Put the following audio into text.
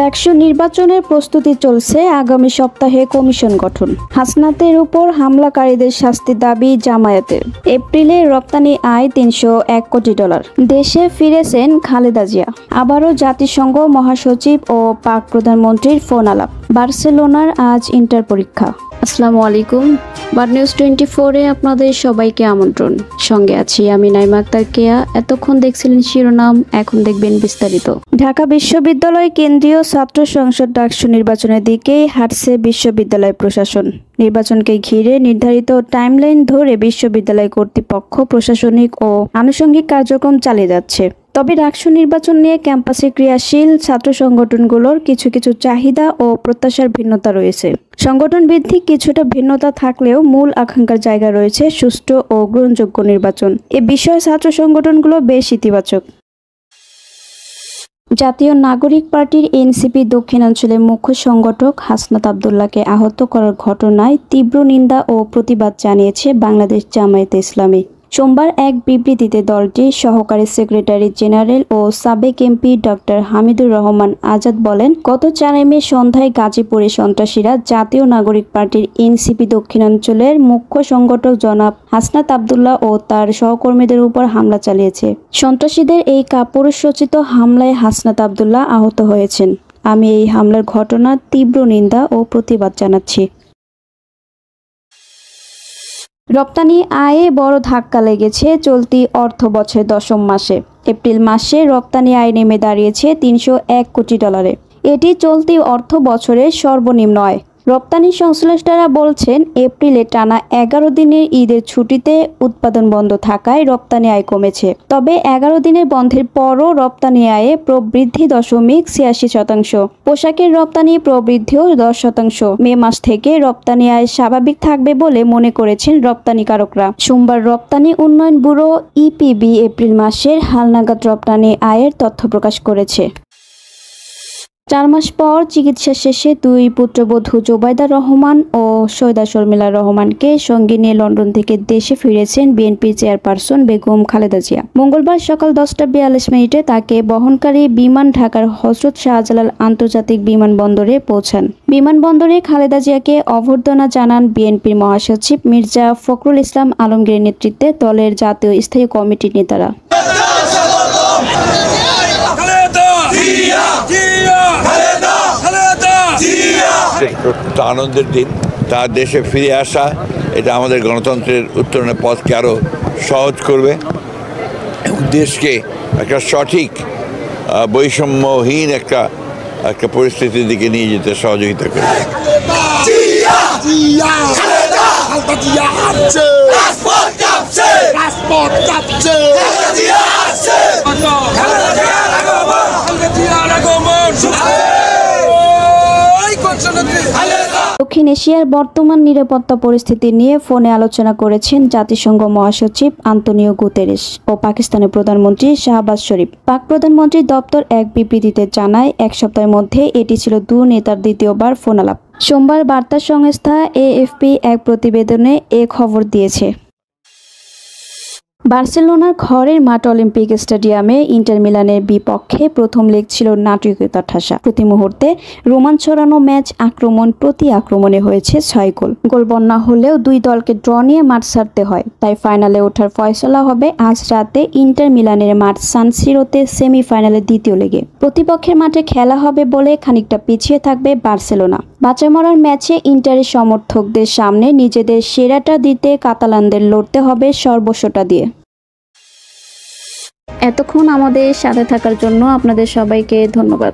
ডাকসু নির্বাচনের প্রস্তুতি চলছে, আগামী সপ্তাহে কমিশন গঠন। হাসনাতের উপর হামলাকারীদের শাস্তির দাবি জামায়াতের। এপ্রিলে রপ্তানি আয় $301 কোটি। দেশে ফিরেছেন খালেদা জিয়া। আবারও জাতিসংঘ মহাসচিব ও পাক প্রধানমন্ত্রীর ফোন আলাপ। বার্সেলোনার আজ ইন্টার পরীক্ষা। আসসালামু আলাইকুম। বার্ড নিউজ 24-এ আপনাদের সবাইকে আমন্ত্রণ। সঙ্গে আছি আমি নাইমা আক্তার কেয়া। এতক্ষণ দেখছিলেন শিরোনাম, এখন দেখবেন বিস্তারিত। ঢাকা বিশ্ববিদ্যালয় কেন্দ্রীয় ছাত্র সংসদ ডাকসু নির্বাচনের দিকেই হাঁটছে বিশ্ববিদ্যালয় প্রশাসন। নির্বাচনকে ঘিরে নির্ধারিত টাইমলাইন ধরে বিশ্ববিদ্যালয় কর্তৃপক্ষ প্রশাসনিক ও আনুষঙ্গিক কার্যক্রম চালিয়ে যাচ্ছে। তবে ডাকসু নির্বাচন নিয়ে ক্যাম্পাসে ক্রিয়াশীল ছাত্র সংগঠনগুলোর কিছু চাহিদা ও প্রত্যাশার ভিন্নতা রয়েছে। সংগঠন ভিত্তিক কিছুটা ভিন্নতা থাকলেও মূল আকাঙ্ক্ষার জায়গা রয়েছে সুষ্ঠু ও গ্রহণযোগ্য নির্বাচন। এ বিষয়ে ছাত্র সংগঠনগুলো বেশ ইতিবাচক। জাতীয় নাগরিক পার্টির এনসিপি দক্ষিণাঞ্চলের মুখ্য সংগঠক হাসনাত আব্দুল্লাহকে আহত করার ঘটনায় তীব্র নিন্দা ও প্রতিবাদ জানিয়েছে বাংলাদেশ জামায়াতে ইসলামী। সোমবার এক বিবৃতিতে দলটির সহকারী সেক্রেটারি জেনারেল ও সাবেক এমপি ডক্টর হামিদুর রহমান আজাদ বলেন, গত 4 মে সন্ধ্যায় গাজীপুরে সন্ত্রাসীরা জাতীয় নাগরিক পার্টির এনসিপি দক্ষিণাঞ্চলের মুখ্য সংগঠক জনাব হাসনাত আব্দুল্লাহ ও তার সহকর্মীদের উপর হামলা চালিয়েছে। সন্ত্রাসীদের এই কাপুরুষোচিত হামলায় হাসনাত আব্দুল্লাহ আহত হয়েছেন। আমি এই হামলার ঘটনার তীব্র নিন্দা ও প্রতিবাদ জানাচ্ছি। রপ্তানি আয়ে বড় ধাক্কা লেগেছে চলতি অর্থ বছরের 10ম মাসে। এপ্রিল মাসে রপ্তানি আয় নেমে দাঁড়িয়েছে $301 কোটি। এটি চলতি অর্থ বছরের সর্বনিম্ন আয়। রপ্তানি সংশ্লিষ্টরা বলছেন, এপ্রিলে টানা 11 দিনের ঈদের ছুটিতে উৎপাদন বন্ধ থাকায় রপ্তানি আয় কমেছে। তবে 11 দিনের বন্ধের পরও রপ্তানি আয়ে প্রবৃদ্ধি 0.86%। পোশাকের রপ্তানি প্রবৃদ্ধিও 10%। মে মাস থেকে রপ্তানি আয় স্বাভাবিক থাকবে বলে মনে করেছেন রপ্তানিকারকরা। সোমবার রপ্তানি উন্নয়ন ব্যুরো ইপিবি এপ্রিল মাসের হালনাগাদ রপ্তানি আয়ের তথ্য প্রকাশ করেছে। 4 মাস পর চিকিৎসা শেষে 2 পুত্রবধূ জোবাইদা রহমান ও সৈয়দা শর্মিলা রহমানকে সঙ্গে নিয়ে লন্ডন থেকে দেশে ফিরেছেন বিএনপি চেয়ারপারসন বেগম খালেদা জিয়া। মঙ্গলবার সকাল 10:42 তাকে বহনকারী বিমান ঢাকার হযরত শাহজালাল আন্তর্জাতিক বিমানবন্দরে পৌঁছান। বিমানবন্দরে খালেদা জিয়াকে অভ্যর্থনা জানান বিএনপির মহাসচিব মির্জা ফখরুল ইসলাম আলমগীরের নেতৃত্বে দলের জাতীয় স্থায়ী কমিটির নেতারা। আনন্দের দিন, তার দেশে ফিরে আসা এটা আমাদের গণতন্ত্রের উত্তরণের পথকে আরও সহজ করবে এবং দেশকে একটা সঠিক বৈষম্যহীন একটা পরিস্থিতির দিকে নিয়ে যেতে সহযোগিতা করবে। দক্ষিণ এশিয়ার বর্তমান নিরাপত্তা পরিস্থিতি নিয়ে ফোনে আলোচনা করেছেন জাতিসংঘ মহাসচিব আন্তোনিও গুতেরেস ও পাকিস্তানের প্রধানমন্ত্রী শাহবাজ শরীফ। পাক প্রধানমন্ত্রীর দপ্তর এক বিবৃতিতে জানায়, 1 সপ্তাহের মধ্যে এটি ছিল 2 নেতার দ্বিতীয়বার ফোন আলাপ। সোমবার বার্তা সংস্থা এএফপি এক প্রতিবেদনে এ খবর দিয়েছে। বার্সেলোনার ঘরের মাঠ অলিম্পিক স্টেডিয়ামে ইন্টার মিলানের বিপক্ষে প্রথম লেগ ছিল নাটকীয়তার ঠাসা। প্রতি মুহূর্তে রোমাঞ্চ ছড়ানো ম্যাচ, আক্রমণ প্রতি আক্রমণে হয়েছে 6 গোল। গোল বন্যা হলেও 2 দলকে ড্র নিয়ে মাঠ ছাড়তে হয়। তাই ফাইনালে ওঠার ফয়সালা হবে আজ রাতে ইন্টার মিলানের মাঠ সান সিরোতে সেমিফাইনালের দ্বিতীয় লেগে। প্রতিপক্ষের মাঠে খেলা হবে বলে খানিকটা পিছিয়ে থাকবে বার্সেলোনা। বাঁচা মরার ম্যাচে ইন্টারের সমর্থকদের সামনে নিজেদের সেরাটা দিতে কাতালানদের লড়তে হবে সর্বস্বটা দিয়ে। এতক্ষণ আমাদের সাথে থাকার জন্য আপনাদের সবাইকে ধন্যবাদ।